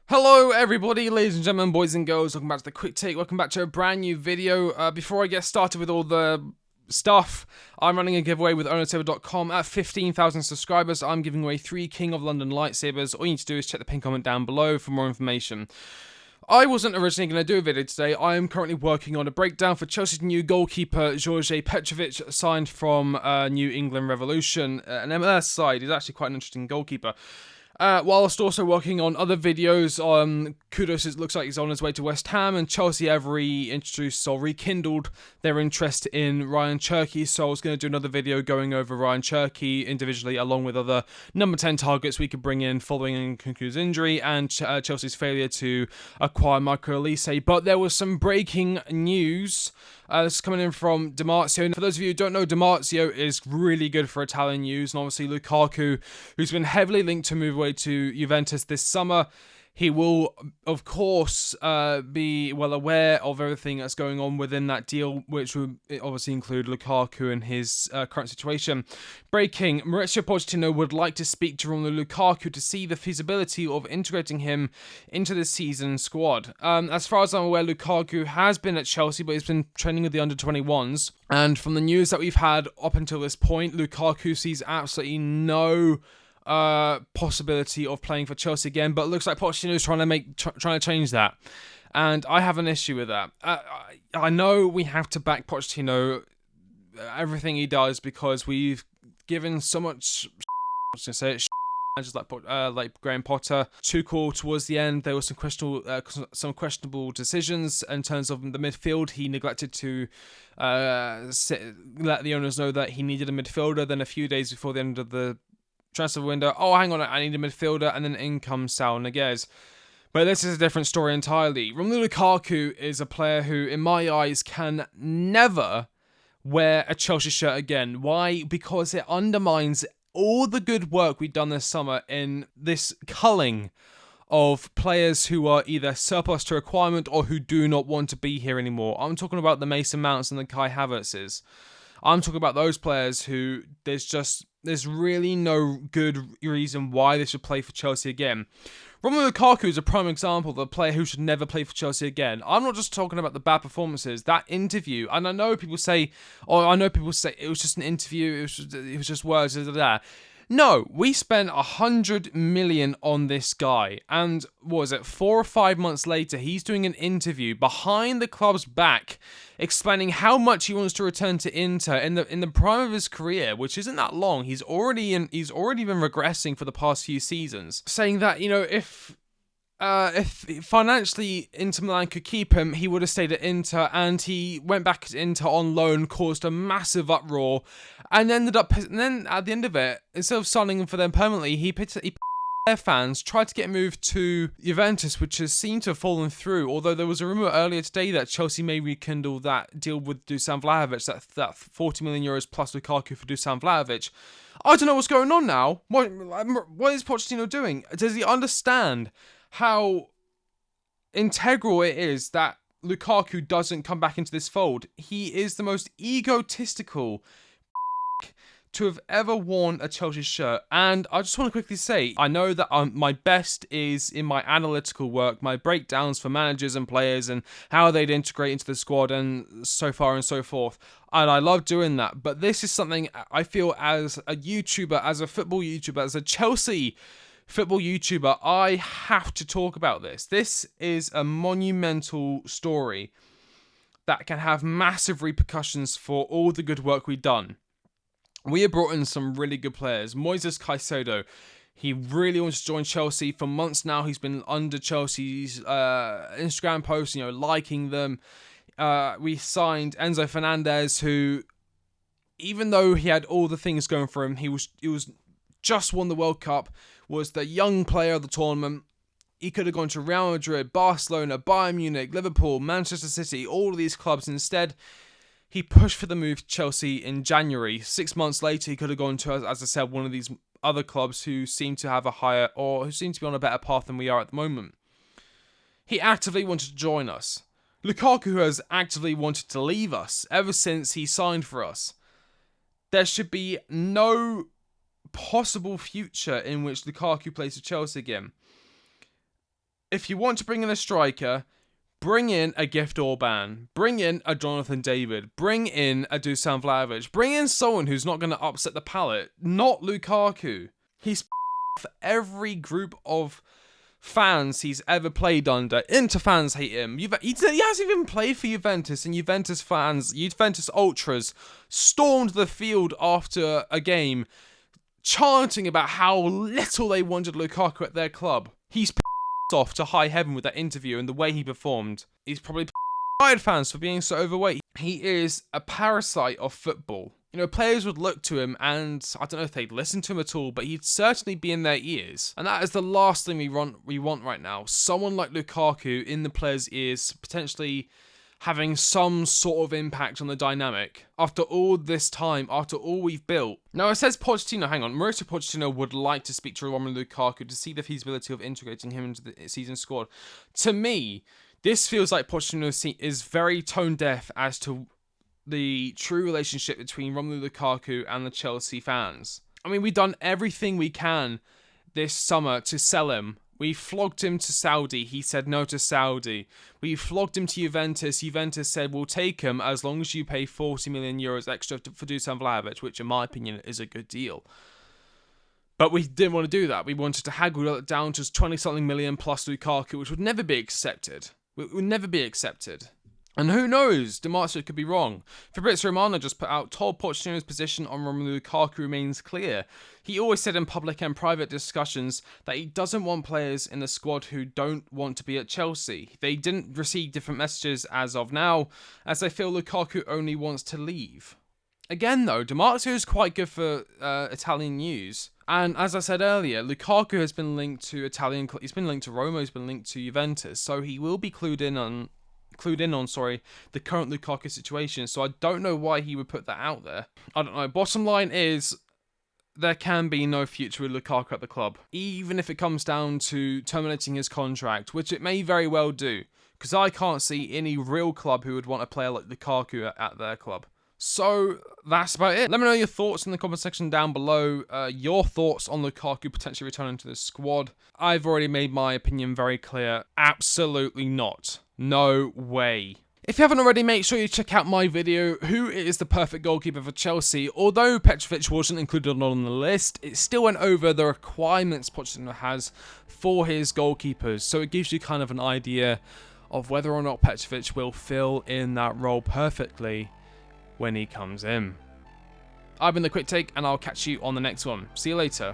Hello everybody, ladies and gentlemen, boys and girls, welcome back to the Quick Take, welcome back to a brand new video. Before I get started with all the stuff, I'm running a giveaway with ownertable.com. At 15,000 subscribers, I'm giving away 3 King of London lightsabers. All you need to do is check the pinned comment down below for more information. I wasn't originally going to do a video today. I am currently working on a breakdown for Chelsea's new goalkeeper, George Petrovic, signed from New England Revolution, an MLS side. He's actually quite an interesting goalkeeper. Whilst also working on other videos, Kudos, it looks like he's on his way to West Ham, and Chelsea have reintroduced or rekindled their interest in Ryan Cherki, so I was going to do another video going over Ryan Cherki individually, along with other number 10 targets we could bring in following Nkunku's injury and Chelsea's failure to acquire Michael Elise. But there was some breaking news. This is coming in from Dimarzio. For those of you who don't know, Dimarzio is really good for Italian news, and obviously Lukaku, who's been heavily linked to move away to Juventus this summer. He will, of course, be well aware of everything that's going on within that deal, which would obviously include Lukaku and his current situation. Breaking, Mauricio Pochettino would like to speak to Romelu Lukaku to see the feasibility of integrating him into the season squad. As far as I'm aware, Lukaku has been at Chelsea, but he's been training with the under-21s. And from the news that we've had up until this point, Lukaku sees absolutely no possibility of playing for Chelsea again, but it looks like Pochettino is trying to change that, and I have an issue with that. I know we have to back Pochettino, everything he does, because we've given so much. I was gonna say it, just like Graham Potter. Tuchel towards the end, there were some questionable decisions in terms of the midfield. He neglected to let the owners know that he needed a midfielder. Then a few days before the end of the transfer window, oh, hang on, I need a midfielder, and then in comes Saul Niguez. But this is a different story entirely. Romelu Lukaku is a player who, in my eyes, can never wear a Chelsea shirt again. Why? Because it undermines all the good work we've done this summer in this culling of players who are either surplus to requirement or who do not want to be here anymore. I'm talking about the Mason Mounts and the Kai Havertzes. I'm talking about those players who there's really no good reason why they should play for Chelsea again. Romelu Lukaku is a prime example of a player who should never play for Chelsea again. I'm not just talking about the bad performances. That interview, and I know people say it was just an interview, it was just words, No, we spent 100 million on this guy, and what was it, 4 or 5 months later, he's doing an interview behind the club's back, explaining how much he wants to return to Inter in the prime of his career, which isn't that long. He's already been regressing for the past few seasons, saying that, you know, if financially Inter Milan could keep him, he would have stayed at Inter, and he went back to Inter on loan, caused a massive uproar, and then at the end of it, instead of signing him for them permanently, he their fans tried to get moved to Juventus, which has seemed to have fallen through, although there was a rumour earlier today that Chelsea may rekindle that deal with Dusan Vlahovic, that 40 million euros plus Lukaku for Dusan Vlahovic. I don't know what's going on now. What is Pochettino doing? Does he understand how integral it is that Lukaku doesn't come back into this fold? He is the most egotistical to have ever worn a Chelsea shirt. And I just want to quickly say, I know that my best is in my analytical work, my breakdowns for managers and players and how they'd integrate into the squad and so far and so forth. And I love doing that. But this is something I feel as a YouTuber, as a football YouTuber, as a Chelsea football YouTuber, I have to talk about this. This is a monumental story that can have massive repercussions for all the good work we've done. We have brought in some really good players. Moises Caicedo, he really wants to join Chelsea. For months now, he's been under Chelsea's Instagram posts, liking them. We signed Enzo Fernandez, who, even though he had all the things going for him, he was just won the World Cup, was the young player of the tournament. He could have gone to Real Madrid, Barcelona, Bayern Munich, Liverpool, Manchester City, all of these clubs. Instead, he pushed for the move to Chelsea in January. 6 months later, he could have gone to, as I said, one of these other clubs who seem to have who seem to be on a better path than we are at the moment. He actively wanted to join us. Lukaku has actively wanted to leave us ever since he signed for us. There should be no possible future in which Lukaku plays for Chelsea again. if you want to bring in a striker, bring in a Gift Orban, bring in a Jonathan David, bring in a Dusan Vlahovic, bring in someone who's not going to upset the palate, not Lukaku. He's for every group of fans he's ever played under. Inter fans hate him. He hasn't even played for Juventus, and Juventus ultras stormed the field after a game, chanting about how little they wanted Lukaku at their club. He's off to high heaven with that interview and the way he performed. He's probably Bayern fans for being so overweight. He is a parasite of football. You know, players would look to him and I don't know if they'd listen to him at all, but he'd certainly be in their ears. And that is the last thing we want right now. Someone like Lukaku in the players' ears, potentially having some sort of impact on the dynamic. After all this time, after all we've built. Now, it says Pochettino, hang on, Mauricio Pochettino would like to speak to Romelu Lukaku to see the feasibility of integrating him into the season squad. To me, this feels like Pochettino is very tone deaf as to the true relationship between Romelu Lukaku and the Chelsea fans. I mean, we've done everything we can this summer to sell him. We flogged him to Saudi. He said no to Saudi. We flogged him to Juventus. Juventus said, we'll take him as long as you pay 40 million euros extra for Dusan Vlahovic, which in my opinion is a good deal. But we didn't want to do that. We wanted to haggle it down to 20-something million plus Lukaku, which would never be accepted. It would never be accepted. And who knows, Demarcio could be wrong. Fabrizio Romano just put out, told Pochettino's position on Romelu Lukaku remains clear. He always said in public and private discussions that he doesn't want players in the squad who don't want to be at Chelsea. They didn't receive different messages as of now, as they feel Lukaku only wants to leave. Again though, Demarcio is quite good for Italian news. And as I said earlier, Lukaku has been linked to he's been linked to Roma, he's been linked to Juventus, so he will be clued in on the current Lukaku situation, so I don't know why he would put that out there. I don't know. Bottom line is, there can be no future with Lukaku at the club, even if it comes down to terminating his contract, which it may very well do, because I can't see any real club who would want a player like Lukaku at their club. So that's about it. Let me know your thoughts in the comment section down below. Your thoughts on Lukaku potentially returning to the squad. I've already made my opinion very clear. Absolutely not. No way. If you haven't already, make sure you check out my video, Who is the perfect goalkeeper for Chelsea? Although Petrovic wasn't included on the list, it still went over the requirements Pochettino has for his goalkeepers. So it gives you kind of an idea of whether or not Petrovic will fill in that role perfectly when he comes in. I've been The Quick Take, and I'll catch you on the next one. See you later.